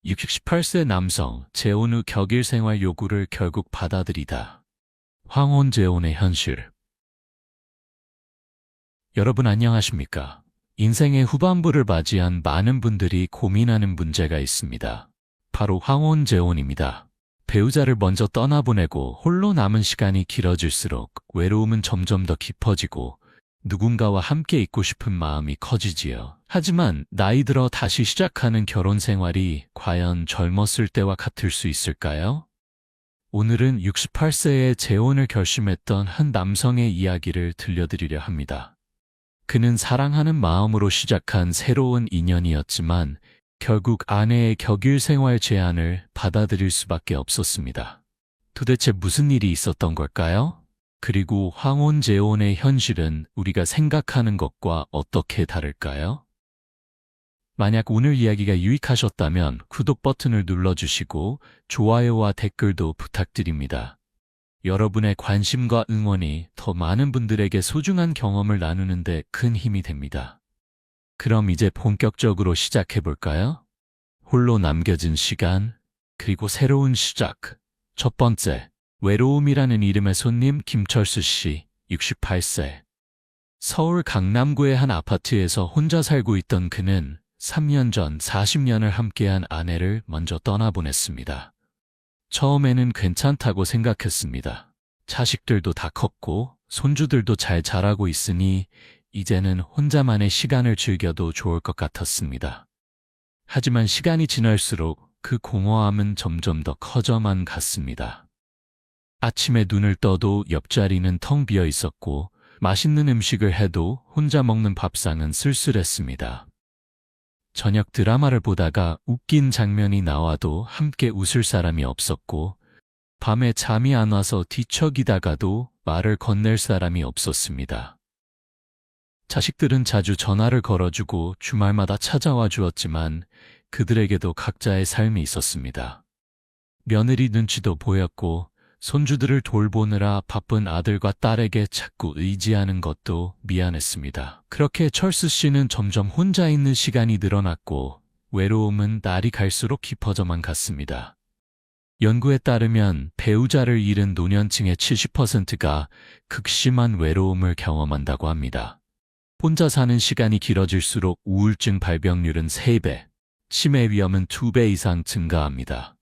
68세 남성, 재혼 후 격일 생활 요구를 결국 받아들이다. 황혼 재혼의 현실. 여러분 안녕하십니까? 인생의 후반부를 맞이한 많은 분들이 고민하는 문제가 있습니다. 바로 황혼 재혼입니다. 배우자를 먼저 떠나보내고 홀로 남은 시간이 길어질수록 외로움은 점점 더 깊어지고 누군가와 함께 있고 싶은 마음이 커지지요. 하지만 나이 들어 다시 시작하는 결혼 생활이 과연 젊었을 때와 같을 수 있을까요? 오늘은 68세에 재혼을 결심했던 한 남성의 이야기를 들려드리려 합니다. 그는 사랑하는 마음으로 시작한 새로운 인연이었지만 결국 아내의 격일 생활 제안을 받아들일 수밖에 없었습니다. 도대체 무슨 일이 있었던 걸까요? 그리고 황혼 재혼의 현실은 우리가 생각하는 것과 어떻게 다를까요? 만약 오늘 이야기가 유익하셨다면 구독 버튼을 눌러주시고 좋아요와 댓글도 부탁드립니다. 여러분의 관심과 응원이 더 많은 분들에게 소중한 경험을 나누는데 큰 힘이 됩니다. 그럼 이제 본격적으로 시작해볼까요? 홀로 남겨진 시간, 그리고 새로운 시작. 첫 번째, 외로움이라는 이름의 손님 김철수 씨, 68세. 서울 강남구의 한 아파트에서 혼자 살고 있던 그는 3년 전 40년을 함께한 아내를 먼저 떠나보냈습니다. 처음에는 괜찮다고 생각했습니다. 자식들도 다 컸고 손주들도 잘 자라고 있으니 이제는 혼자만의 시간을 즐겨도 좋을 것 같았습니다. 하지만 시간이 지날수록 그 공허함은 점점 더 커져만 갔습니다. 아침에 눈을 떠도 옆자리는 텅 비어 있었고 맛있는 음식을 해도 혼자 먹는 밥상은 쓸쓸했습니다. 저녁 드라마를 보다가 웃긴 장면이 나와도 함께 웃을 사람이 없었고 밤에 잠이 안 와서 뒤척이다가도 말을 건넬 사람이 없었습니다. 자식들은 자주 전화를 걸어주고 주말마다 찾아와 주었지만 그들에게도 각자의 삶이 있었습니다. 며느리 눈치도 보였고 손주들을 돌보느라 바쁜 아들과 딸에게 자꾸 의지하는 것도 미안했습니다. 그렇게 철수 씨는 점점 혼자 있는 시간이 늘어났고 외로움은 날이 갈수록 깊어져만 갔습니다. 연구에 따르면 배우자를 잃은 노년층의 70%가 극심한 외로움을 경험한다고 합니다. 혼자 사는 시간이 길어질수록 우울증 발병률은 3배, 치매 위험은 2배 이상 증가합니다.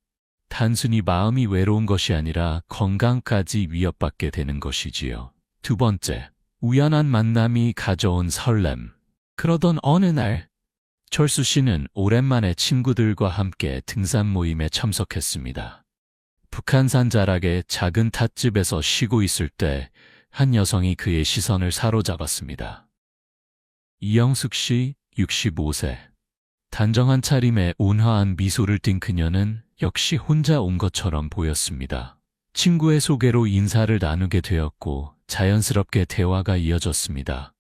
단순히 마음이 외로운 것이 아니라 건강까지 위협받게 되는 것이지요. 두 번째, 우연한 만남이 가져온 설렘. 그러던 어느 날, 철수 씨는 오랜만에 친구들과 함께 등산 모임에 참석했습니다. 북한산 자락의 작은 찻집에서 쉬고 있을 때 한 여성이 그의 시선을 사로잡았습니다. 이영숙 씨, 65세. 단정한 차림에 온화한 미소를 띤 그녀는 역시 혼자 온 것처럼 보였습니다. 친구의 소개로 인사를 나누게 되었고 자연스럽게 대화가 이어졌습니다.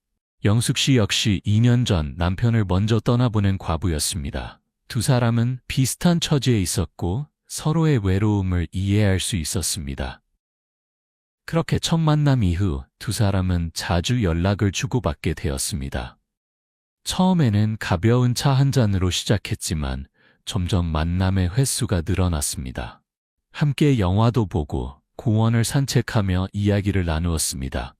영숙 씨 역시 2년 전 남편을 먼저 떠나보낸 과부였습니다. 두 사람은 비슷한 처지에 있었고 서로의 외로움을 이해할 수 있었습니다. 그렇게 첫 만남 이후 두 사람은 자주 연락을 주고받게 되었습니다. 처음에는 가벼운 차 한 잔으로 시작했지만 점점 만남의 횟수가 늘어났습니다. 함께 영화도 보고 공원을 산책하며 이야기를 나누었습니다.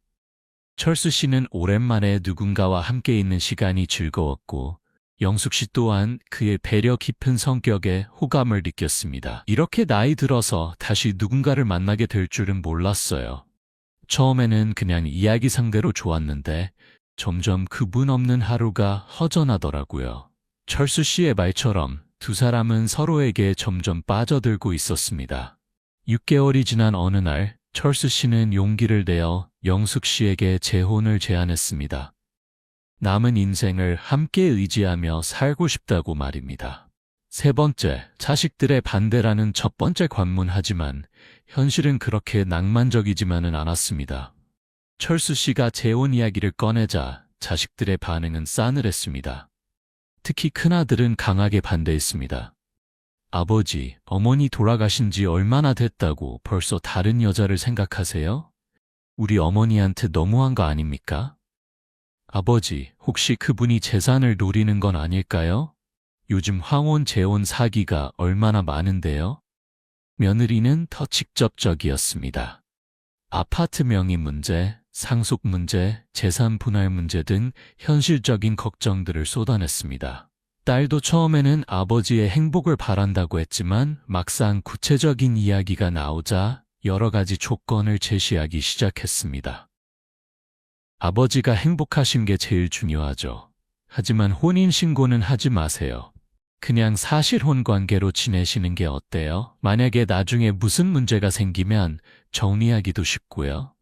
철수 씨는 오랜만에 누군가와 함께 있는 시간이 즐거웠고 영숙 씨 또한 그의 배려 깊은 성격에 호감을 느꼈습니다. 이렇게 나이 들어서 다시 누군가를 만나게 될 줄은 몰랐어요. 처음에는 그냥 이야기 상대로 좋았는데 점점 그분 없는 하루가 허전하더라고요. 철수 씨의 말처럼 두 사람은 서로에게 점점 빠져들고 있었습니다. 6개월이 지난 어느 날 철수 씨는 용기를 내어 영숙 씨에게 재혼을 제안했습니다. 남은 인생을 함께 의지하며 살고 싶다고 말입니다. 세 번째, 자식들의 반대라는 첫 번째 관문하지만 현실은 그렇게 낭만적이지만은 않았습니다. 철수 씨가 재혼 이야기를 꺼내자 자식들의 반응은 싸늘했습니다. 특히 큰아들은 강하게 반대했습니다. 아버지, 어머니 돌아가신 지 얼마나 됐다고 벌써 다른 여자를 생각하세요? 우리 어머니한테 너무한 거 아닙니까? 아버지, 혹시 그분이 재산을 노리는 건 아닐까요? 요즘 황혼 재혼 사기가 얼마나 많은데요? 며느리는 더 직접적이었습니다. 아파트 명의 문제, 상속 문제, 재산 분할 문제 등 현실적인 걱정들을 쏟아냈습니다. 딸도 처음에는 아버지의 행복을 바란다고 했지만 막상 구체적인 이야기가 나오자 여러 가지 조건을 제시하기 시작했습니다. 아버지가 행복하신 게 제일 중요하죠. 하지만 혼인신고는 하지 마세요. 그냥 사실혼 관계로 지내시는 게 어때요? 만약에 나중에 무슨 문제가 생기면 정리하기도 쉽고요.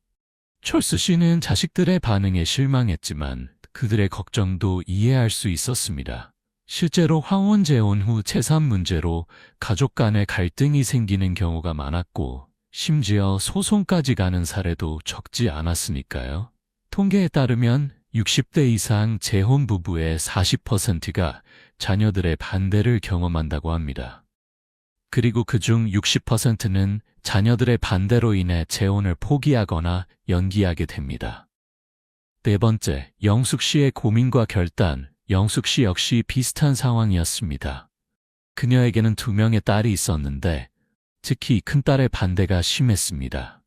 철수 씨는 자식들의 반응에 실망했지만 그들의 걱정도 이해할 수 있었습니다. 실제로 황혼 재혼 후 재산 문제로 가족 간의 갈등이 생기는 경우가 많았고 심지어 소송까지 가는 사례도 적지 않았으니까요. 통계에 따르면 60대 이상 재혼 부부의 40%가 자녀들의 반대를 경험한다고 합니다. 그리고 그중 60%는 자녀들의 반대로 인해 재혼을 포기하거나 연기하게 됩니다. 네 번째, 영숙 씨의 고민과 결단. 영숙 씨 역시 비슷한 상황이었습니다. 그녀에게는 2명의 딸이 있었는데 특히 큰딸의 반대가 심했습니다.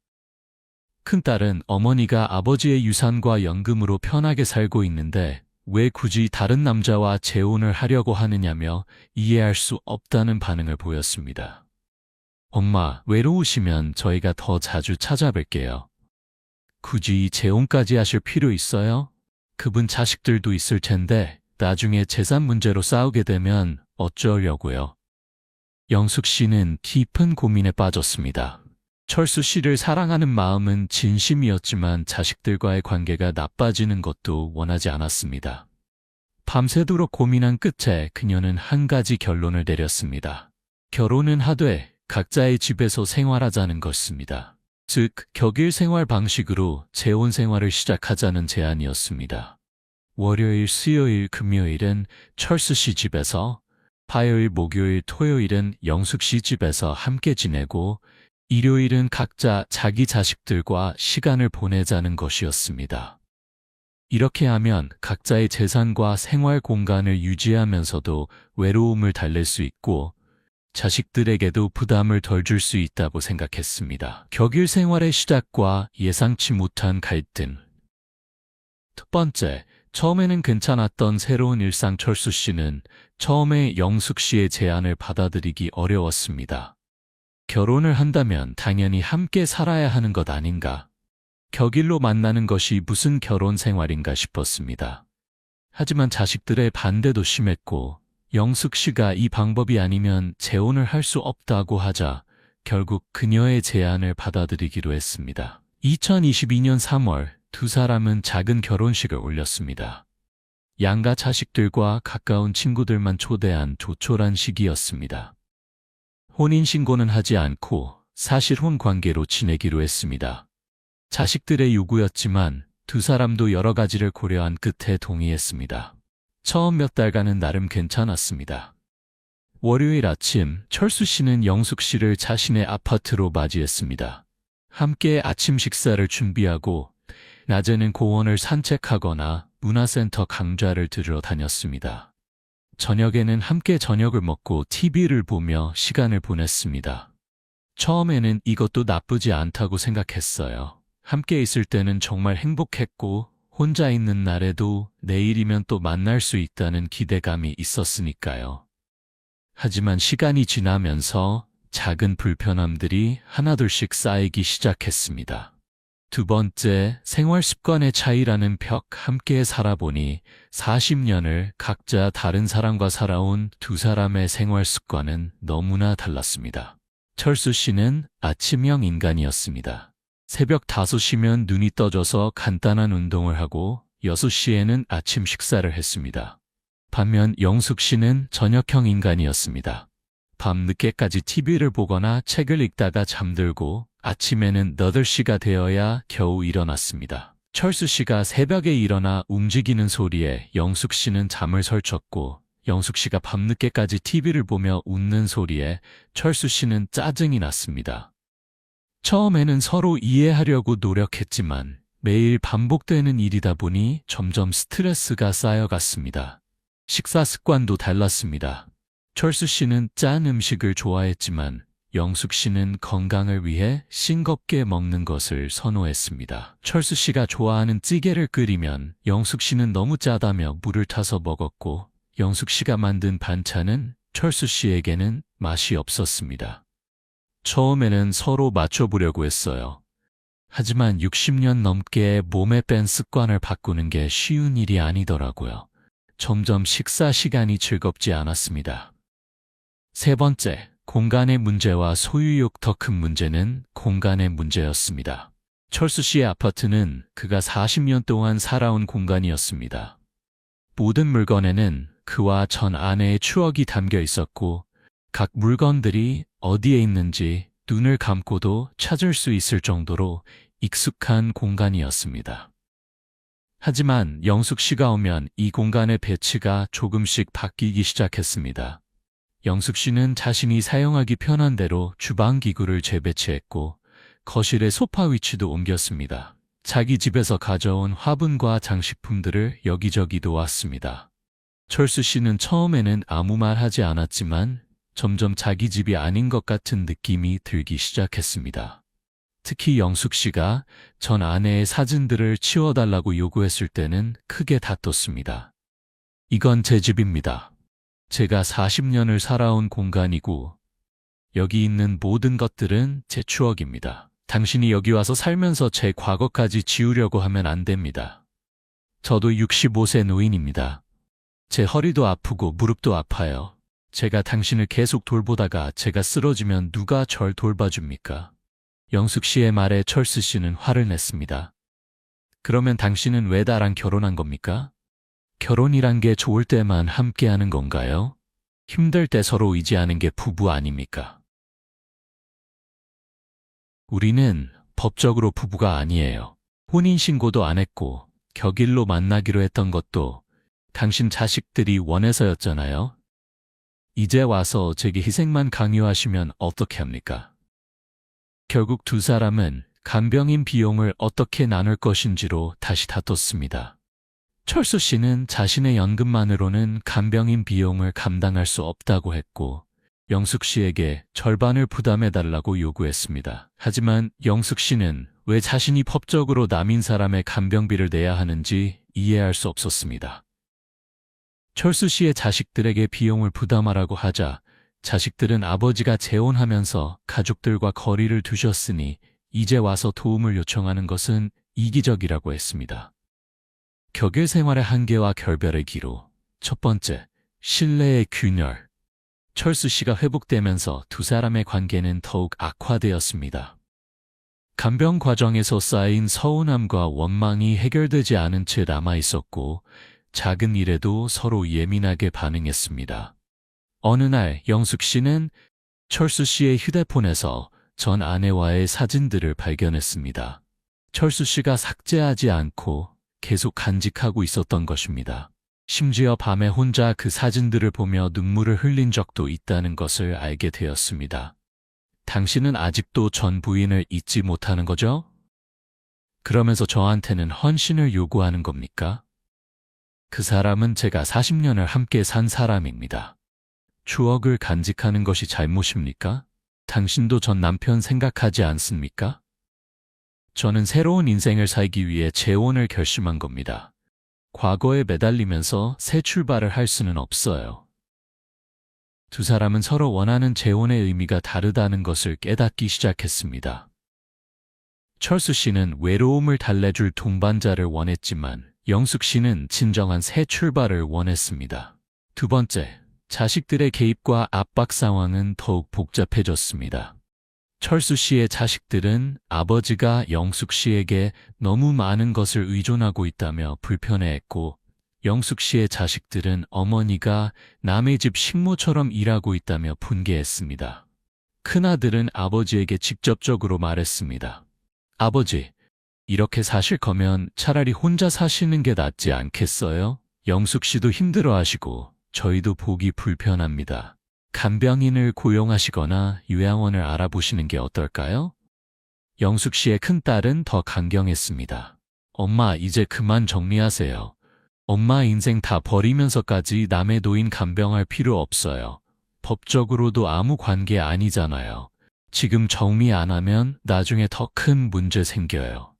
큰딸은 어머니가 아버지의 유산과 연금으로 편하게 살고 있는데 왜 굳이 다른 남자와 재혼을 하려고 하느냐며 이해할 수 없다는 반응을 보였습니다. 엄마, 외로우시면 저희가 더 자주 찾아뵐게요. 굳이 재혼까지 하실 필요 있어요? 그분 자식들도 있을 텐데 나중에 재산 문제로 싸우게 되면 어쩌려고요? 영숙 씨는 깊은 고민에 빠졌습니다. 철수 씨를 사랑하는 마음은 진심이었지만 자식들과의 관계가 나빠지는 것도 원하지 않았습니다. 밤새도록 고민한 끝에 그녀는 한 가지 결론을 내렸습니다. 결혼은 하되 각자의 집에서 생활하자는 것입니다. 즉, 격일 생활 방식으로 재혼 생활을 시작하자는 제안이었습니다. 월요일, 수요일, 금요일은 철수 씨 집에서, 화요일, 목요일, 토요일은 영숙 씨 집에서 함께 지내고 일요일은 각자 자기 자식들과 시간을 보내자는 것이었습니다. 이렇게 하면 각자의 재산과 생활 공간을 유지하면서도 외로움을 달랠 수 있고 자식들에게도 부담을 덜 줄 수 있다고 생각했습니다. 격일 생활의 시작과 예상치 못한 갈등. 첫 번째, 처음에는 괜찮았던 새로운 일상. 철수 씨는 처음에 영숙 씨의 제안을 받아들이기 어려웠습니다. 결혼을 한다면 당연히 함께 살아야 하는 것 아닌가? 격일로 만나는 것이 무슨 결혼 생활인가 싶었습니다. 하지만 자식들의 반대도 심했고 영숙 씨가 이 방법이 아니면 재혼을 할 수 없다고 하자 결국 그녀의 제안을 받아들이기로 했습니다. 2022년 3월 두 사람은 작은 결혼식을 올렸습니다. 양가 자식들과 가까운 친구들만 초대한 조촐한 시기였습니다. 혼인신고는 하지 않고 사실혼 관계로 지내기로 했습니다. 자식들의 요구였지만 두 사람도 여러 가지를 고려한 끝에 동의했습니다. 처음 몇 달간은 나름 괜찮았습니다. 월요일 아침, 철수 씨는 영숙 씨를 자신의 아파트로 맞이했습니다. 함께 아침 식사를 준비하고 낮에는 공원을 산책하거나 문화센터 강좌를 들으러 다녔습니다. 저녁에는 함께 저녁을 먹고 TV를 보며 시간을 보냈습니다. 처음에는 이것도 나쁘지 않다고 생각했어요. 함께 있을 때는 정말 행복했고 혼자 있는 날에도 내일이면 또 만날 수 있다는 기대감이 있었으니까요. 하지만 시간이 지나면서 작은 불편함들이 하나둘씩 쌓이기 시작했습니다. 두 번째, 생활 습관의 차이라는 벽. 함께 살아보니 40년을 각자 다른 사람과 살아온 두 사람의 생활 습관은 너무나 달랐습니다. 철수 씨는 아침형 인간이었습니다. 새벽 5시면 눈이 떠져서 간단한 운동을 하고 6시에는 아침 식사를 했습니다. 반면 영숙 씨는 저녁형 인간이었습니다. 밤 늦게까지 TV를 보거나 책을 읽다가 잠들고 아침에는 8시가 되어야 겨우 일어났습니다. 철수 씨가 새벽에 일어나 움직이는 소리에 영숙 씨는 잠을 설쳤고 영숙 씨가 밤늦게까지 TV를 보며 웃는 소리에 철수 씨는 짜증이 났습니다. 처음에는 서로 이해하려고 노력했지만 매일 반복되는 일이다 보니 점점 스트레스가 쌓여갔습니다. 식사 습관도 달랐습니다. 철수 씨는 짠 음식을 좋아했지만 영숙 씨는 건강을 위해 싱겁게 먹는 것을 선호했습니다. 철수 씨가 좋아하는 찌개를 끓이면 영숙 씨는 너무 짜다며 물을 타서 먹었고, 영숙 씨가 만든 반찬은 철수 씨에게는 맛이 없었습니다. 처음에는 서로 맞춰보려고 했어요. 하지만 60년 넘게 몸에 뺀 습관을 바꾸는 게 쉬운 일이 아니더라고요. 점점 식사 시간이 즐겁지 않았습니다. 세 번째, 공간의 문제와 소유욕. 더 큰 문제는 공간의 문제였습니다. 철수 씨의 아파트는 그가 40년 동안 살아온 공간이었습니다. 모든 물건에는 그와 전 아내의 추억이 담겨 있었고, 각 물건들이 어디에 있는지 눈을 감고도 찾을 수 있을 정도로 익숙한 공간이었습니다. 하지만 영숙 씨가 오면 이 공간의 배치가 조금씩 바뀌기 시작했습니다. 영숙 씨는 자신이 사용하기 편한 대로 주방 기구를 재배치했고, 거실의 소파 위치도 옮겼습니다. 자기 집에서 가져온 화분과 장식품들을 여기저기 놓았습니다. 철수 씨는 처음에는 아무 말 하지 않았지만 점점 자기 집이 아닌 것 같은 느낌이 들기 시작했습니다. 특히 영숙 씨가 전 아내의 사진들을 치워달라고 요구했을 때는 크게 다퉜습니다. 이건 제 집입니다. 제가 40년을 살아온 공간이고, 여기 있는 모든 것들은 제 추억입니다. 당신이 여기 와서 살면서 제 과거까지 지우려고 하면 안 됩니다. 저도 65세 노인입니다. 제 허리도 아프고 무릎도 아파요. 제가 당신을 계속 돌보다가 제가 쓰러지면 누가 절 돌봐줍니까? 영숙 씨의 말에 철수 씨는 화를 냈습니다. 그러면 당신은 왜 나랑 결혼한 겁니까? 결혼이란 게 좋을 때만 함께하는 건가요? 힘들 때 서로 의지하는 게 부부 아닙니까? 우리는 법적으로 부부가 아니에요. 혼인신고도 안 했고 격일로 만나기로 했던 것도 당신 자식들이 원해서였잖아요. 이제 와서 제게 희생만 강요하시면 어떻게 합니까? 결국 두 사람은 간병인 비용을 어떻게 나눌 것인지로 다시 다퉜습니다. 철수 씨는 자신의 연금만으로는 간병인 비용을 감당할 수 없다고 했고, 영숙 씨에게 절반을 부담해달라고 요구했습니다. 하지만 영숙 씨는 왜 자신이 법적으로 남인 사람의 간병비를 내야 하는지 이해할 수 없었습니다. 철수 씨의 자식들에게 비용을 부담하라고 하자 자식들은 아버지가 재혼하면서 가족들과 거리를 두셨으니 이제 와서 도움을 요청하는 것은 이기적이라고 했습니다. 격일 생활의 한계와 결별의 기로. 첫 번째, 신뢰의 균열. 철수 씨가 회복되면서 두 사람의 관계는 더욱 악화되었습니다. 간병 과정에서 쌓인 서운함과 원망이 해결되지 않은 채 남아있었고, 작은 일에도 서로 예민하게 반응했습니다. 어느 날 영숙 씨는 철수 씨의 휴대폰에서 전 아내와의 사진들을 발견했습니다. 철수 씨가 삭제하지 않고 계속 간직하고 있었던 것입니다. 심지어 밤에 혼자 그 사진들을 보며 눈물을 흘린 적도 있다는 것을 알게 되었습니다. 당신은 아직도 전 부인을 잊지 못하는 거죠? 그러면서 저한테는 헌신을 요구하는 겁니까? 그 사람은 제가 40년을 함께 산 사람입니다. 추억을 간직하는 것이 잘못입니까? 당신도 전 남편 생각하지 않습니까? 저는 새로운 인생을 살기 위해 재혼을 결심한 겁니다. 과거에 매달리면서 새 출발을 할 수는 없어요. 두 사람은 서로 원하는 재혼의 의미가 다르다는 것을 깨닫기 시작했습니다. 철수 씨는 외로움을 달래줄 동반자를 원했지만 영숙 씨는 진정한 새 출발을 원했습니다. 두 번째, 자식들의 개입과 압박 상황은 더욱 복잡해졌습니다. 철수 씨의 자식들은 아버지가 영숙 씨에게 너무 많은 것을 의존하고 있다며 불편해했고, 영숙 씨의 자식들은 어머니가 남의 집 식모처럼 일하고 있다며 분개했습니다. 큰아들은 아버지에게 직접적으로 말했습니다. 아버지, 이렇게 사실 거면 차라리 혼자 사시는 게 낫지 않겠어요? 영숙 씨도 힘들어하시고 저희도 보기 불편합니다. 간병인을 고용하시거나 요양원을 알아보시는 게 어떨까요? 영숙 씨의 큰딸은 더 강경했습니다. 엄마, 이제 그만 정리하세요. 엄마 인생 다 버리면서까지 남의 노인 간병할 필요 없어요. 법적으로도 아무 관계 아니잖아요. 지금 정리 안 하면 나중에 더 큰 문제 생겨요.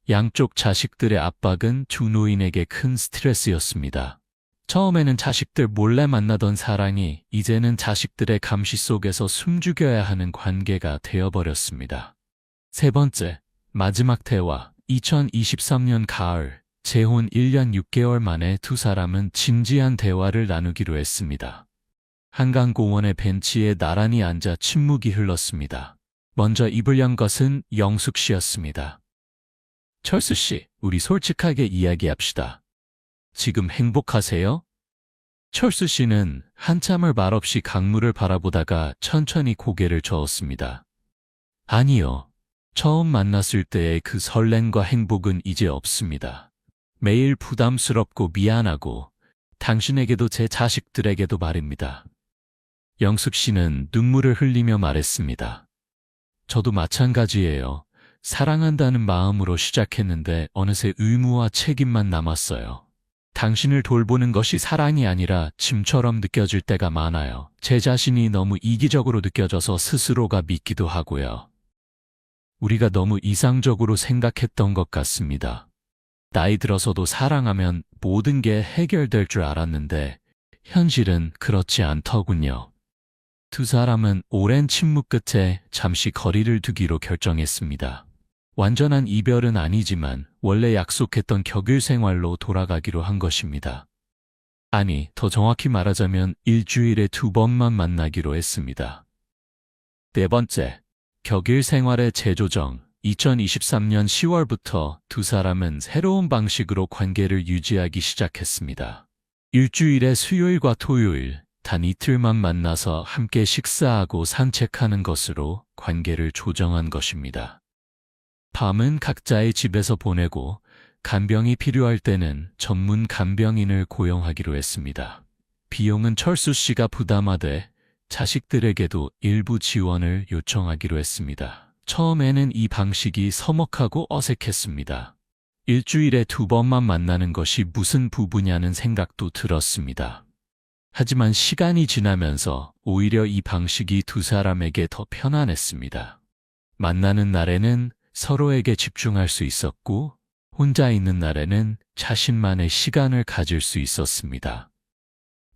양쪽 자식들의 압박은 두 노인에게 큰 스트레스였습니다. 처음에는 자식들 몰래 만나던 사랑이 이제는 자식들의 감시 속에서 숨죽여야 하는 관계가 되어버렸습니다. 세 번째, 마지막 대화. 2023년 가을, 재혼 1년 6개월 만에 두 사람은 진지한 대화를 나누기로 했습니다. 한강공원의 벤치에 나란히 앉아 침묵이 흘렀습니다. 먼저 입을 연 것은 영숙 씨였습니다. 철수 씨, 우리 솔직하게 이야기합시다. 지금 행복하세요? 철수 씨는 한참을 말없이 강물을 바라보다가 천천히 고개를 저었습니다. 아니요. 처음 만났을 때의 그 설렘과 행복은 이제 없습니다. 매일 부담스럽고 미안하고 당신에게도 제 자식들에게도 말입니다. 영숙 씨는 눈물을 흘리며 말했습니다. 저도 마찬가지예요. 사랑한다는 마음으로 시작했는데 어느새 의무와 책임만 남았어요. 당신을 돌보는 것이 사랑이 아니라 짐처럼 느껴질 때가 많아요. 제 자신이 너무 이기적으로 느껴져서 스스로가 믿기도 하고요. 우리가 너무 이상적으로 생각했던 것 같습니다. 나이 들어서도 사랑하면 모든 게 해결될 줄 알았는데 현실은 그렇지 않더군요. 두 사람은 오랜 침묵 끝에 잠시 거리를 두기로 결정했습니다. 완전한 이별은 아니지만 원래 약속했던 격일 생활로 돌아가기로 한 것입니다. 아니, 더 정확히 말하자면 일주일에 2번만 만나기로 했습니다. 네 번째, 격일 생활의 재조정. 2023년 10월부터 두 사람은 새로운 방식으로 관계를 유지하기 시작했습니다. 일주일에 수요일과 토요일, 단 이틀만 만나서 함께 식사하고 산책하는 것으로 관계를 조정한 것입니다. 밤은 각자의 집에서 보내고 간병이 필요할 때는 전문 간병인을 고용하기로 했습니다. 비용은 철수 씨가 부담하되 자식들에게도 일부 지원을 요청하기로 했습니다. 처음에는 이 방식이 서먹하고 어색했습니다. 일주일에 2번만 만나는 것이 무슨 부부냐는 생각도 들었습니다. 하지만 시간이 지나면서 오히려 이 방식이 두 사람에게 더 편안했습니다. 만나는 날에는 서로에게 집중할 수 있었고 혼자 있는 날에는 자신만의 시간을 가질 수 있었습니다.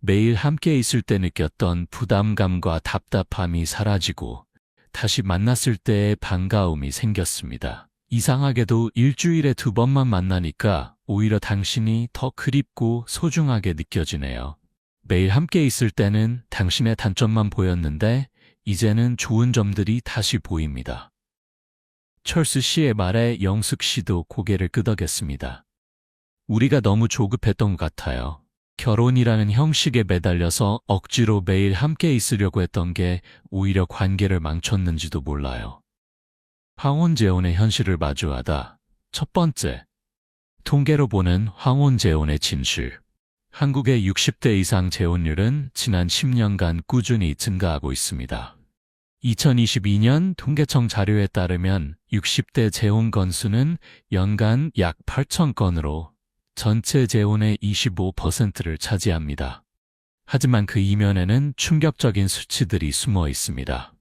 매일 함께 있을 때 느꼈던 부담감과 답답함이 사라지고 다시 만났을 때의 반가움이 생겼습니다. 이상하게도 일주일에 2번만 만나니까 오히려 당신이 더 그립고 소중하게 느껴지네요. 매일 함께 있을 때는 당신의 단점만 보였는데 이제는 좋은 점들이 다시 보입니다. 철수 씨의 말에 영숙 씨도 고개를 끄덕였습니다. 우리가 너무 조급했던 것 같아요. 결혼이라는 형식에 매달려서 억지로 매일 함께 있으려고 했던 게 오히려 관계를 망쳤는지도 몰라요. 황혼재혼의 현실을 마주하다. 첫 번째, 통계로 보는 황혼재혼의 진실. 한국의 60대 이상 재혼율은 지난 10년간 꾸준히 증가하고 있습니다. 2022년 통계청 자료에 따르면 60대 재혼 건수는 연간 약 8,000건으로 전체 재혼의 25%를 차지합니다. 하지만 그 이면에는 충격적인 수치들이 숨어 있습니다.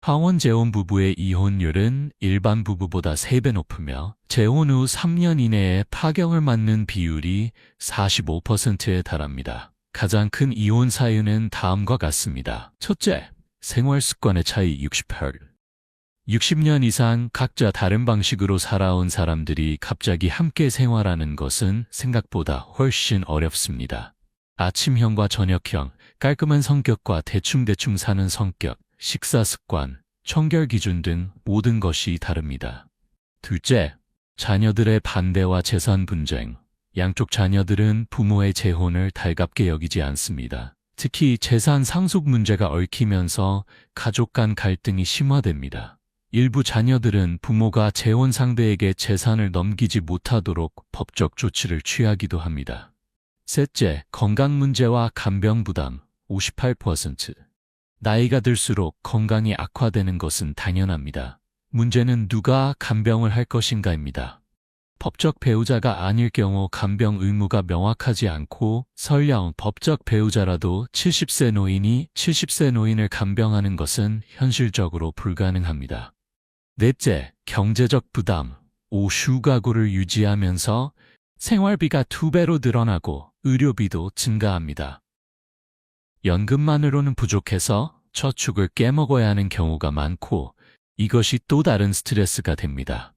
황혼재혼 부부의 이혼율은 일반 부부보다 3배 높으며 재혼 후 3년 이내에 파경을 맞는 비율이 45%에 달합니다. 가장 큰 이혼 사유는 다음과 같습니다. 첫째, 생활 습관의 차이 68. 60년 이상 각자 다른 방식으로 살아온 사람들이 갑자기 함께 생활하는 것은 생각보다 훨씬 어렵습니다. 아침형과 저녁형, 깔끔한 성격과 대충대충 사는 성격, 식사 습관, 청결 기준 등 모든 것이 다릅니다. 둘째, 자녀들의 반대와 재산 분쟁. 양쪽 자녀들은 부모의 재혼을 달갑게 여기지 않습니다. 특히 재산 상속 문제가 얽히면서 가족 간 갈등이 심화됩니다. 일부 자녀들은 부모가 재혼 상대에게 재산을 넘기지 못하도록 법적 조치를 취하기도 합니다. 셋째, 건강 문제와 간병 부담 58%. 나이가 들수록 건강이 악화되는 것은 당연합니다. 문제는 누가 간병을 할 것인가입니다. 법적 배우자가 아닐 경우 간병 의무가 명확하지 않고 설령 법적 배우자라도 70세 노인이 70세 노인을 간병하는 것은 현실적으로 불가능합니다. 넷째, 경제적 부담. 5. 휴가구를 유지하면서 생활비가 2배로 늘어나고 의료비도 증가합니다. 연금만으로는 부족해서 저축을 깨먹어야 하는 경우가 많고 이것이 또 다른 스트레스가 됩니다.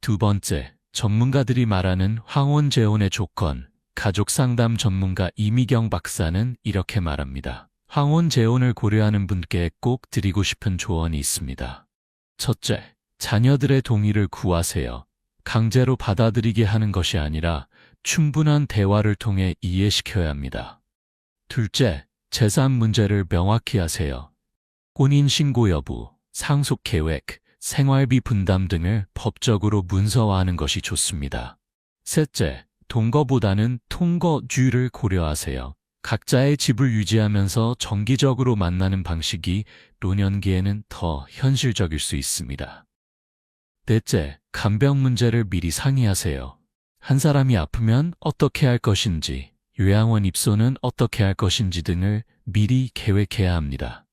두 번째, 전문가들이 말하는 황혼재혼의 조건. 가족상담 전문가 이미경 박사는 이렇게 말합니다. 황혼재혼을 고려하는 분께 꼭 드리고 싶은 조언이 있습니다. 첫째, 자녀들의 동의를 구하세요. 강제로 받아들이게 하는 것이 아니라 충분한 대화를 통해 이해시켜야 합니다. 둘째, 재산 문제를 명확히 하세요. 혼인신고 여부, 상속 계획, 생활비 분담 등을 법적으로 문서화하는 것이 좋습니다. 셋째, 동거보다는 통거주를 고려하세요. 각자의 집을 유지하면서 정기적으로 만나는 방식이 노년기에는 더 현실적일 수 있습니다. 넷째, 간병 문제를 미리 상의하세요. 한 사람이 아프면 어떻게 할 것인지, 요양원 입소는 어떻게 할 것인지 등을 미리 계획해야 합니다.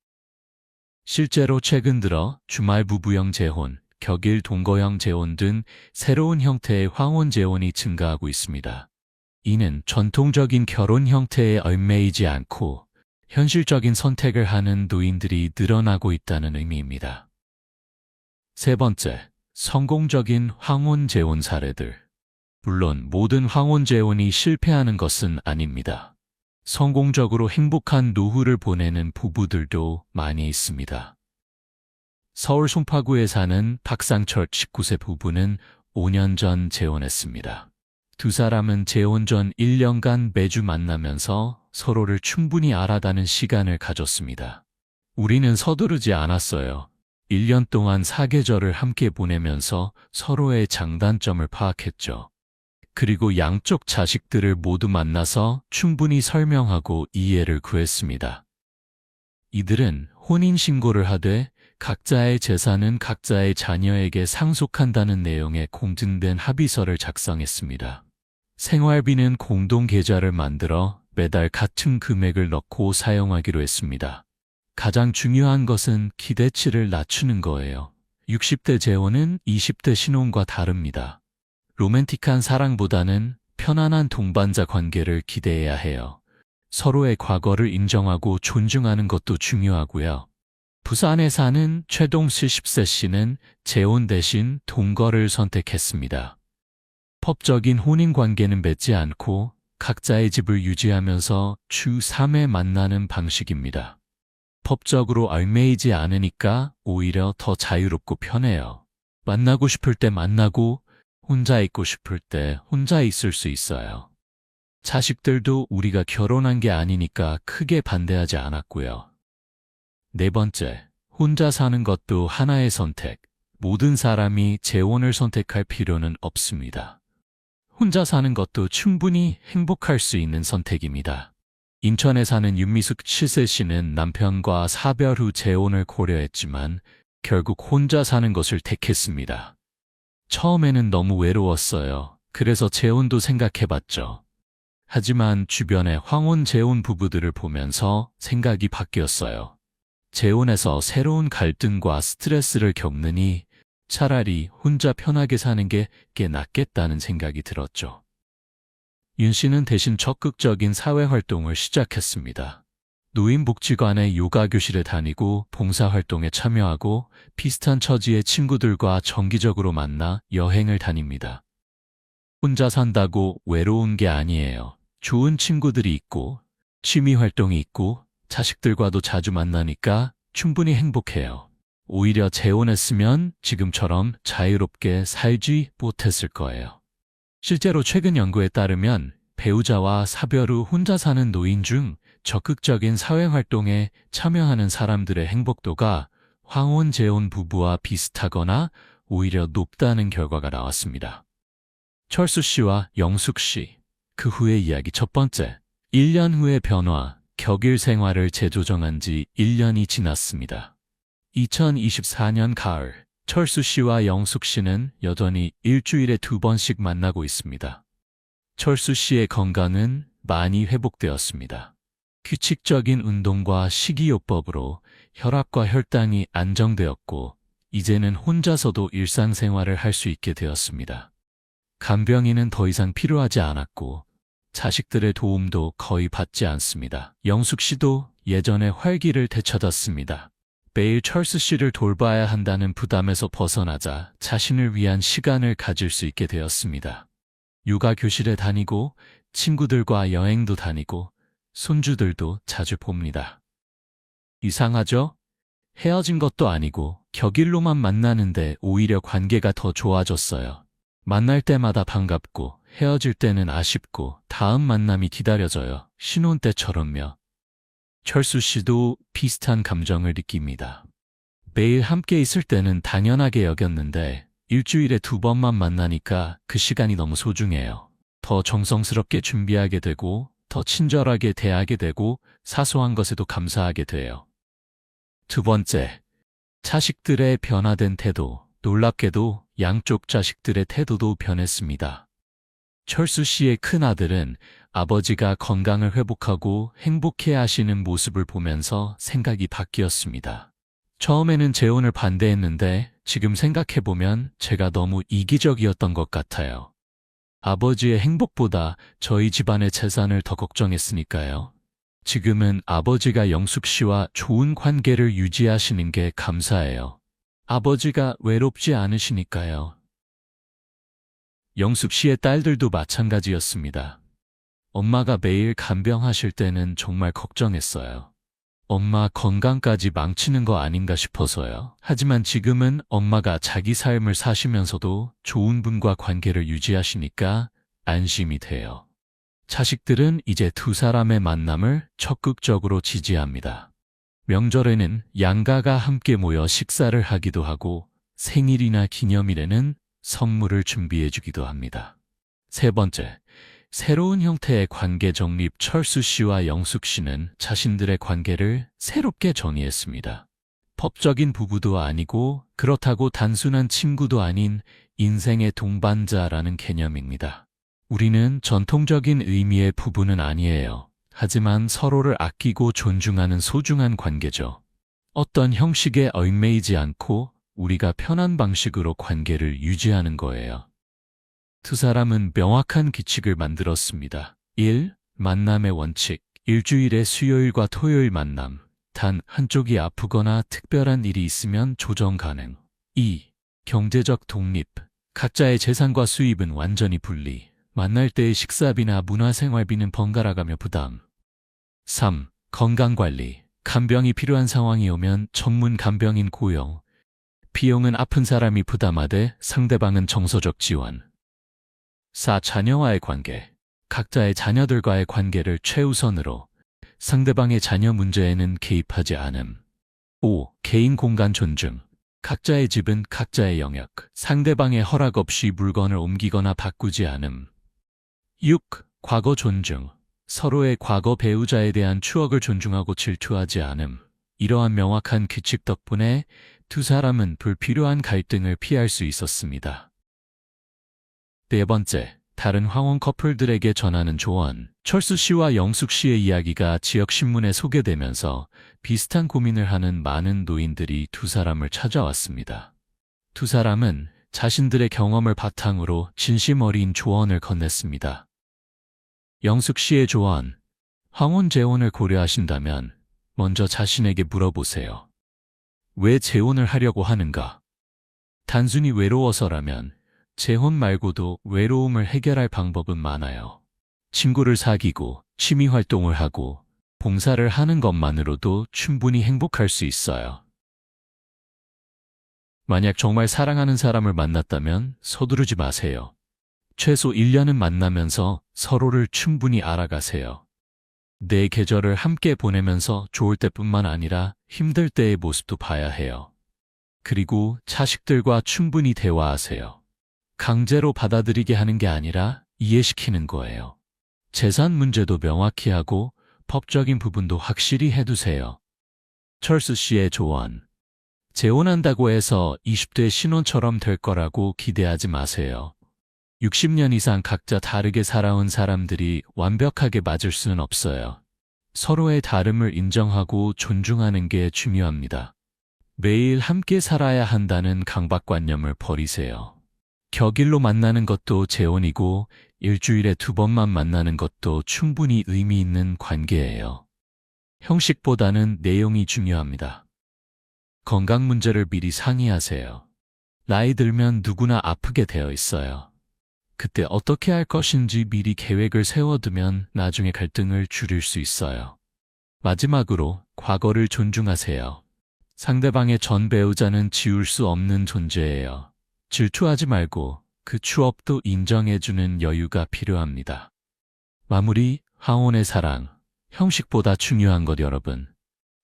실제로 최근 들어 주말 부부형 재혼, 격일 동거형 재혼 등 새로운 형태의 황혼 재혼이 증가하고 있습니다. 이는 전통적인 결혼 형태에 얽매이지 않고 현실적인 선택을 하는 노인들이 늘어나고 있다는 의미입니다. 세 번째, 성공적인 황혼 재혼 사례들. 물론 모든 황혼 재혼이 실패하는 것은 아닙니다. 성공적으로 행복한 노후를 보내는 부부들도 많이 있습니다. 서울 송파구에 사는 박상철 19세 부부는 5년 전 재혼했습니다. 두 사람은 재혼 전 1년간 매주 만나면서 서로를 충분히 알아가는 시간을 가졌습니다. 우리는 서두르지 않았어요. 1년 동안 사계절을 함께 보내면서 서로의 장단점을 파악했죠. 그리고 양쪽 자식들을 모두 만나서 충분히 설명하고 이해를 구했습니다. 이들은 혼인신고를 하되 각자의 재산은 각자의 자녀에게 상속한다는 내용의 공증된 합의서를 작성했습니다. 생활비는 공동계좌를 만들어 매달 같은 금액을 넣고 사용하기로 했습니다. 가장 중요한 것은 기대치를 낮추는 거예요. 60대 재혼은 20대 신혼과 다릅니다. 로맨틱한 사랑보다는 편안한 동반자 관계를 기대해야 해요. 서로의 과거를 인정하고 존중하는 것도 중요하고요. 부산에 사는 최동실 10세 씨는 재혼 대신 동거를 선택했습니다. 법적인 혼인관계는 맺지 않고 각자의 집을 유지하면서 주 3회 만나는 방식입니다. 법적으로 얽매이지 않으니까 오히려 더 자유롭고 편해요. 만나고 싶을 때 만나고 혼자 있고 싶을 때 혼자 있을 수 있어요. 자식들도 우리가 결혼한 게 아니니까 크게 반대하지 않았고요. 네 번째, 혼자 사는 것도 하나의 선택. 모든 사람이 재혼을 선택할 필요는 없습니다. 혼자 사는 것도 충분히 행복할 수 있는 선택입니다. 인천에 사는 윤미숙 7세 씨는 남편과 사별 후 재혼을 고려했지만 결국 혼자 사는 것을 택했습니다. 처음에는 너무 외로웠어요. 그래서 재혼도 생각해봤죠. 하지만 주변의 황혼 재혼 부부들을 보면서 생각이 바뀌었어요. 재혼에서 새로운 갈등과 스트레스를 겪느니 차라리 혼자 편하게 사는 게 낫겠다는 생각이 들었죠. 윤 씨는 대신 적극적인 사회활동을 시작했습니다. 노인복지관의 요가교실에 다니고 봉사활동에 참여하고 비슷한 처지의 친구들과 정기적으로 만나 여행을 다닙니다. 혼자 산다고 외로운 게 아니에요. 좋은 친구들이 있고 취미활동이 있고 자식들과도 자주 만나니까 충분히 행복해요. 오히려 재혼했으면 지금처럼 자유롭게 살지 못했을 거예요. 실제로 최근 연구에 따르면 배우자와 사별 후 혼자 사는 노인 중 적극적인 사회활동에 참여하는 사람들의 행복도가 황혼 재혼 부부와 비슷하거나 오히려 높다는 결과가 나왔습니다. 철수 씨와 영숙 씨, 그 후의 이야기. 첫 번째, 1년 후의 변화, 격일 생활을 재조정한 지 1년이 지났습니다. 2024년 가을, 철수 씨와 영숙 씨는 여전히 일주일에 2번씩 만나고 있습니다. 철수 씨의 건강은 많이 회복되었습니다. 규칙적인 운동과 식이요법으로 혈압과 혈당이 안정되었고, 이제는 혼자서도 일상생활을 할 수 있게 되었습니다. 간병인은 더 이상 필요하지 않았고, 자식들의 도움도 거의 받지 않습니다. 영숙 씨도 예전의 활기를 되찾았습니다. 매일 철수 씨를 돌봐야 한다는 부담에서 벗어나자 자신을 위한 시간을 가질 수 있게 되었습니다. 요가 교실에 다니고 친구들과 여행도 다니고 손주들도 자주 봅니다. 이상하죠? 헤어진 것도 아니고 격일로만 만나는데 오히려 관계가 더 좋아졌어요. 만날 때마다 반갑고 헤어질 때는 아쉽고 다음 만남이 기다려져요. 신혼 때처럼요. 철수 씨도 비슷한 감정을 느낍니다. 매일 함께 있을 때는 당연하게 여겼는데 일주일에 2번만 만나니까 그 시간이 너무 소중해요. 더 정성스럽게 준비하게 되고 더 친절하게 대하게 되고 사소한 것에도 감사하게 돼요. 2번째, 자식들의 변화된 태도. 놀랍게도 양쪽 자식들의 태도도 변했습니다. 철수 씨의 큰아들은 아버지가 건강을 회복하고 행복해 하시는 모습을 보면서 생각이 바뀌었습니다. 처음에는 재혼을 반대했는데 지금 생각해보면 제가 너무 이기적이었던 것 같아요. 아버지의 행복보다 저희 집안의 재산을 더 걱정했으니까요. 지금은 아버지가 영숙 씨와 좋은 관계를 유지하시는 게 감사해요. 아버지가 외롭지 않으시니까요. 영숙 씨의 딸들도 마찬가지였습니다. 엄마가 매일 간병하실 때는 정말 걱정했어요. 엄마 건강까지 망치는 거 아닌가 싶어서요. 하지만 지금은 엄마가 자기 삶을 사시면서도 좋은 분과 관계를 유지하시니까 안심이 돼요. 자식들은 이제 2 사람의 만남을 적극적으로 지지합니다. 명절에는 양가가 함께 모여 식사를 하기도 하고 생일이나 기념일에는 선물을 준비해 주기도 합니다. 3번째, 새로운 형태의 관계 정립. 철수 씨와 영숙 씨는 자신들의 관계를 새롭게 정의했습니다. 법적인 부부도 아니고 그렇다고 단순한 친구도 아닌 인생의 동반자라는 개념입니다. 우리는 전통적인 의미의 부부는 아니에요. 하지만 서로를 아끼고 존중하는 소중한 관계죠. 어떤 형식에 얽매이지 않고 우리가 편한 방식으로 관계를 유지하는 거예요. 2 사람은 명확한 규칙을 만들었습니다. 1. 만남의 원칙. 일주일에 수요일과 토요일 만남. 단 한쪽이 아프거나 특별한 일이 있으면 조정 가능. 2. 경제적 독립. 각자의 재산과 수입은 완전히 분리. 만날 때의 식사비나 문화생활비는 번갈아가며 부담. 3. 건강관리. 간병이 필요한 상황이 오면 전문 간병인 고용. 비용은 아픈 사람이 부담하되 상대방은 정서적 지원. 4. 자녀와의 관계. 각자의 자녀들과의 관계를 최우선으로. 상대방의 자녀 문제에는 개입하지 않음. 5. 개인 공간 존중. 각자의 집은 각자의 영역. 상대방의 허락 없이 물건을 옮기거나 바꾸지 않음. 6. 과거 존중. 서로의 과거 배우자에 대한 추억을 존중하고 질투하지 않음. 이러한 명확한 규칙 덕분에 2 사람은 불필요한 갈등을 피할 수 있었습니다. 4번째, 다른 황혼 커플들에게 전하는 조언. 철수 씨와 영숙 씨의 이야기가 지역신문에 소개되면서 비슷한 고민을 하는 많은 노인들이 2 사람을 찾아왔습니다. 2 사람은 자신들의 경험을 바탕으로 진심 어린 조언을 건넸습니다. 영숙 씨의 조언. 황혼 재혼을 고려하신다면 먼저 자신에게 물어보세요. 왜 재혼을 하려고 하는가? 단순히 외로워서라면 재혼 말고도 외로움을 해결할 방법은 많아요. 친구를 사귀고 취미 활동을 하고 봉사를 하는 것만으로도 충분히 행복할 수 있어요. 만약 정말 사랑하는 사람을 만났다면 서두르지 마세요. 최소 1년은 만나면서 서로를 충분히 알아가세요. 내 계절을 함께 보내면서 좋을 때뿐만 아니라 힘들 때의 모습도 봐야 해요. 그리고 자식들과 충분히 대화하세요. 강제로 받아들이게 하는 게 아니라 이해시키는 거예요. 재산 문제도 명확히 하고 법적인 부분도 확실히 해두세요. 철수 씨의 조언. 재혼한다고 해서 20대 신혼처럼 될 거라고 기대하지 마세요. 60년 이상 각자 다르게 살아온 사람들이 완벽하게 맞을 수는 없어요. 서로의 다름을 인정하고 존중하는 게 중요합니다. 매일 함께 살아야 한다는 강박관념을 버리세요. 격일로 만나는 것도 재혼이고 일주일에 2번만 만나는 것도 충분히 의미 있는 관계예요. 형식보다는 내용이 중요합니다. 건강 문제를 미리 상의하세요. 나이 들면 누구나 아프게 되어 있어요. 그때 어떻게 할 것인지 미리 계획을 세워두면 나중에 갈등을 줄일 수 있어요. 마지막으로 과거를 존중하세요. 상대방의 전 배우자는 지울 수 없는 존재예요. 질투하지 말고 그 추억도 인정해주는 여유가 필요합니다. 마무리, 황혼의 사랑, 형식보다 중요한 것 여러분.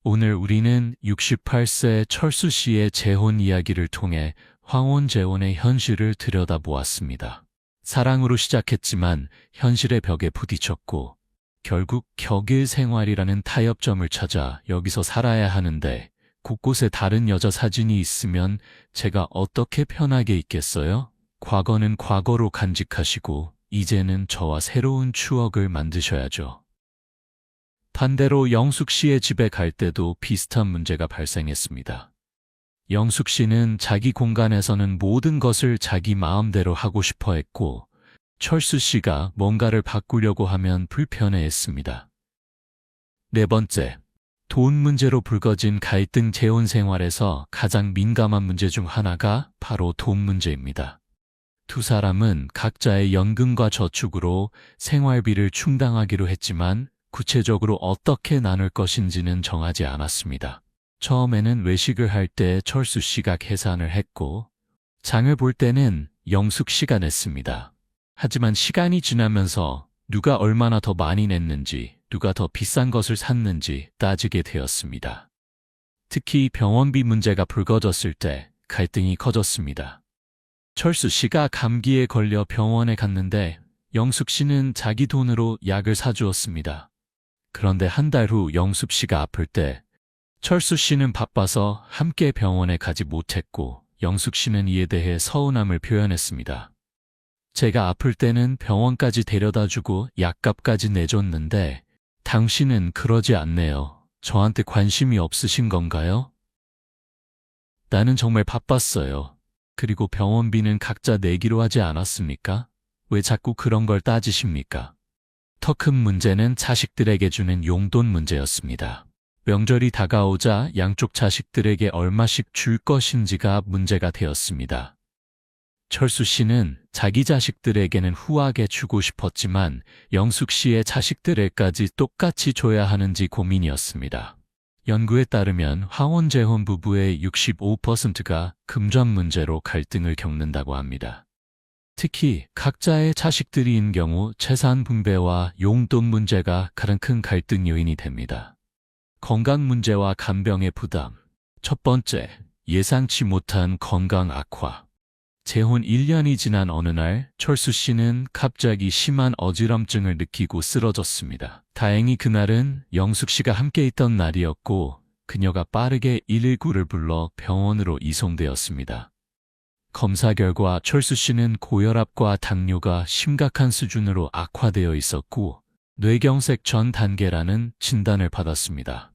오늘 우리는 68세 철수 씨의 재혼 이야기를 통해 황혼 재혼의 현실을 들여다보았습니다. 사랑으로 시작했지만 현실의 벽에 부딪혔고 결국 격일 생활이라는 타협점을 찾아 여기서 살아야 하는데 곳곳에 다른 여자 사진이 있으면 제가 어떻게 편하게 있겠어요? 과거는 과거로 간직하시고 이제는 저와 새로운 추억을 만드셔야죠. 반대로 영숙 씨의 집에 갈 때도 비슷한 문제가 발생했습니다. 영숙 씨는 자기 공간에서는 모든 것을 자기 마음대로 하고 싶어 했고 철수 씨가 뭔가를 바꾸려고 하면 불편해했습니다. 네 번째, 돈 문제로 불거진 갈등 재혼 생활에서 가장 민감한 문제 중 하나가 바로 돈 문제입니다. 두 사람은 각자의 연금과 저축으로 생활비를 충당하기로 했지만 구체적으로 어떻게 나눌 것인지는 정하지 않았습니다. 처음에는 외식을 할 때 철수 씨가 계산을 했고 장을 볼 때는 영숙 씨가 냈습니다. 하지만 시간이 지나면서 누가 얼마나 더 많이 냈는지, 누가 더 비싼 것을 샀는지 따지게 되었습니다. 특히 병원비 문제가 불거졌을 때 갈등이 커졌습니다. 철수 씨가 감기에 걸려 병원에 갔는데 영숙 씨는 자기 돈으로 약을 사주었습니다. 그런데 한 달 후 영숙 씨가 아플 때 철수 씨는 바빠서 함께 병원에 가지 못했고 영숙 씨는 이에 대해 서운함을 표현했습니다. 제가 아플 때는 병원까지 데려다주고 약값까지 내줬는데 당신은 그러지 않네요. 저한테 관심이 없으신 건가요? 나는 정말 바빴어요. 그리고 병원비는 각자 내기로 하지 않았습니까? 왜 자꾸 그런 걸 따지십니까? 더 큰 문제는 자식들에게 주는 용돈 문제였습니다. 명절이 다가오자 양쪽 자식들에게 얼마씩 줄 것인지가 문제가 되었습니다. 철수 씨는 자기 자식들에게는 후하게 주고 싶었지만 영숙 씨의 자식들에게까지 똑같이 줘야 하는지 고민이었습니다. 연구에 따르면 황혼재혼 부부의 65%가 금전 문제로 갈등을 겪는다고 합니다. 특히 각자의 자식들이인 경우 재산 분배와 용돈 문제가 가장 큰 갈등 요인이 됩니다. 건강 문제와 간병의 부담. 첫 번째, 예상치 못한 건강 악화. 재혼 1년이 지난 어느 날 철수 씨는 갑자기 심한 어지럼증을 느끼고 쓰러졌습니다. 다행히 그날은 영숙 씨가 함께 있던 날이었고 그녀가 빠르게 119를 불러 병원으로 이송되었습니다. 검사 결과 철수 씨는 고혈압과 당뇨가 심각한 수준으로 악화되어 있었고 뇌경색 전 단계라는 진단을 받았습니다.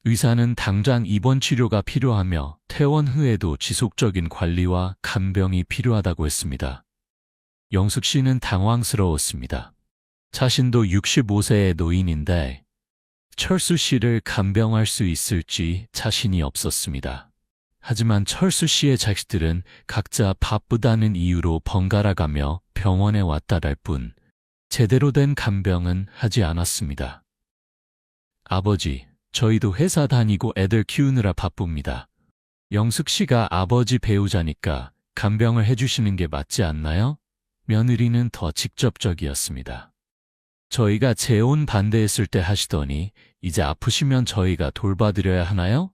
의사는 당장 입원 치료가 필요하며 퇴원 후에도 지속적인 관리와 간병이 필요하다고 했습니다. 영숙 씨는 당황스러웠습니다. 자신도 65세의 노인인데 철수 씨를 간병할 수 있을지 자신이 없었습니다. 하지만 철수 씨의 자식들은 각자 바쁘다는 이유로 번갈아 가며 병원에 왔다 갈 뿐 제대로 된 간병은 하지 않았습니다. 아버지, 저희도 회사 다니고 애들 키우느라 바쁩니다. 영숙 씨가 아버지 배우자니까 간병을 해주시는 게 맞지 않나요? 며느리는 더 직접적이었습니다. 저희가 재혼 반대했을 때 하시더니 이제 아프시면 저희가 돌봐드려야 하나요?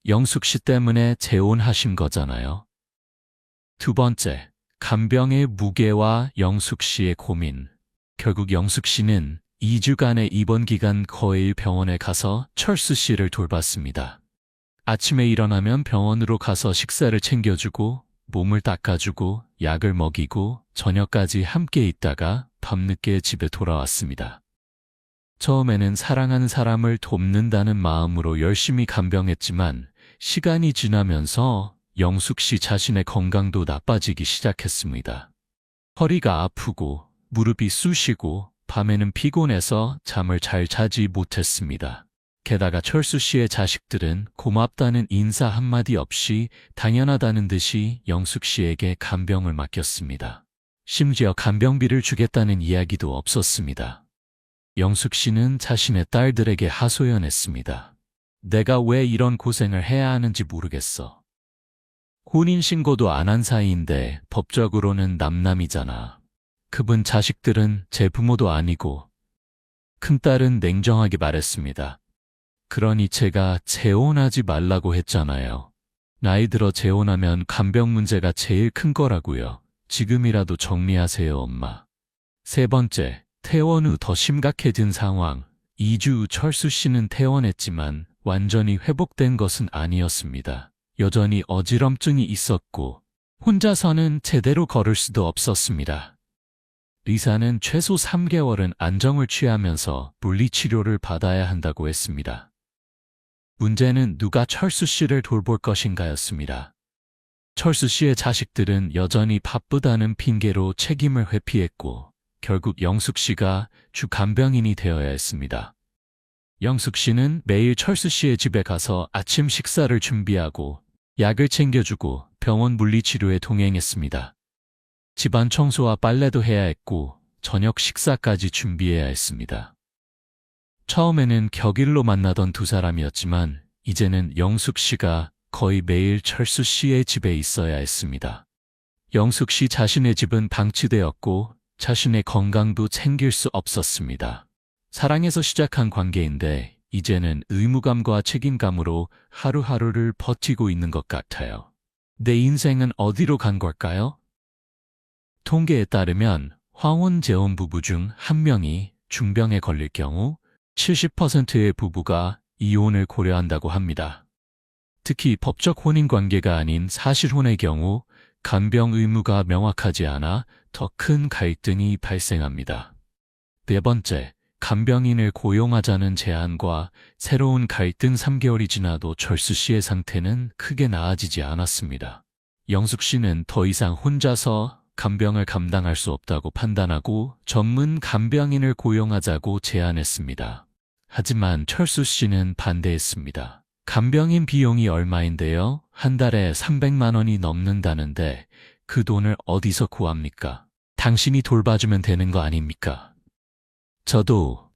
영숙 씨 때문에 재혼하신 거잖아요. 두 번째, 간병의 무게와 영숙 씨의 고민. 결국 영숙 씨는 2주간의 입원 기간 거의 병원에 가서 철수 씨를 돌봤습니다. 아침에 일어나면 병원으로 가서 식사를 챙겨주고 몸을 닦아주고 약을 먹이고 저녁까지 함께 있다가 밤늦게 집에 돌아왔습니다. 처음에는 사랑하는 사람을 돕는다는 마음으로 열심히 간병했지만 시간이 지나면서 영숙 씨 자신의 건강도 나빠지기 시작했습니다. 허리가 아프고 무릎이 쑤시고 밤에는 피곤해서 잠을 잘 자지 못했습니다. 게다가 철수 씨의 자식들은 고맙다는 인사 한마디 없이 당연하다는 듯이 영숙 씨에게 간병을 맡겼습니다. 심지어 간병비를 주겠다는 이야기도 없었습니다. 영숙 씨는 자신의 딸들에게 하소연했습니다. 내가 왜 이런 고생을 해야 하는지 모르겠어. 혼인신고도 안 한 사이인데 법적으로는 남남이잖아. 그분 자식들은 제 부모도 아니고. 큰딸은 냉정하게 말했습니다. 그러니 제가 재혼하지 말라고 했잖아요. 나이 들어 재혼하면 간병 문제가 제일 큰 거라고요. 지금이라도 정리하세요, 엄마. 세 번째, 퇴원 후 더 심각해진 상황. 2주 후 철수 씨는 퇴원했지만 완전히 회복된 것은 아니었습니다. 여전히 어지럼증이 있었고 혼자서는 제대로 걸을 수도 없었습니다. 의사는 최소 3개월은 안정을 취하면서 물리치료를 받아야 한다고 했습니다. 문제는 누가 철수 씨를 돌볼 것인가였습니다. 철수 씨의 자식들은 여전히 바쁘다는 핑계로 책임을 회피했고 결국 영숙 씨가 주 간병인이 되어야 했습니다. 영숙 씨는 매일 철수 씨의 집에 가서 아침 식사를 준비하고 약을 챙겨주고 병원 물리치료에 동행했습니다. 집안 청소와 빨래도 해야 했고 저녁 식사까지 준비해야 했습니다. 처음에는 격일로 만나던 두 사람이었지만 이제는 영숙 씨가 거의 매일 철수 씨의 집에 있어야 했습니다. 영숙 씨 자신의 집은 방치되었고 자신의 건강도 챙길 수 없었습니다. 사랑해서 시작한 관계인데 이제는 의무감과 책임감으로 하루하루를 버티고 있는 것 같아요. 내 인생은 어디로 간 걸까요? 통계에 따르면 황혼-재혼 부부 중 한 명이 중병에 걸릴 경우 70%의 부부가 이혼을 고려한다고 합니다. 특히 법적 혼인관계가 아닌 사실혼의 경우 간병 의무가 명확하지 않아 더 큰 갈등이 발생합니다. 네 번째, 간병인을 고용하자는 제안과 새로운 갈등. 3개월이 지나도 철수 씨의 상태는 크게 나아지지 않았습니다. 영숙 씨는 더 이상 혼자서 간병을 감당할 수 없다고 판단하고 전문 간병인을 고용하자고 제안했습니다. 하지만 철수 씨는 반대했습니다. 간병인 비용이 얼마인데요? 한 달에 300만 원이 넘는다는데 그 돈을 어디서 구합니까? 당신이 돌봐주면 되는 거 아닙니까? 저도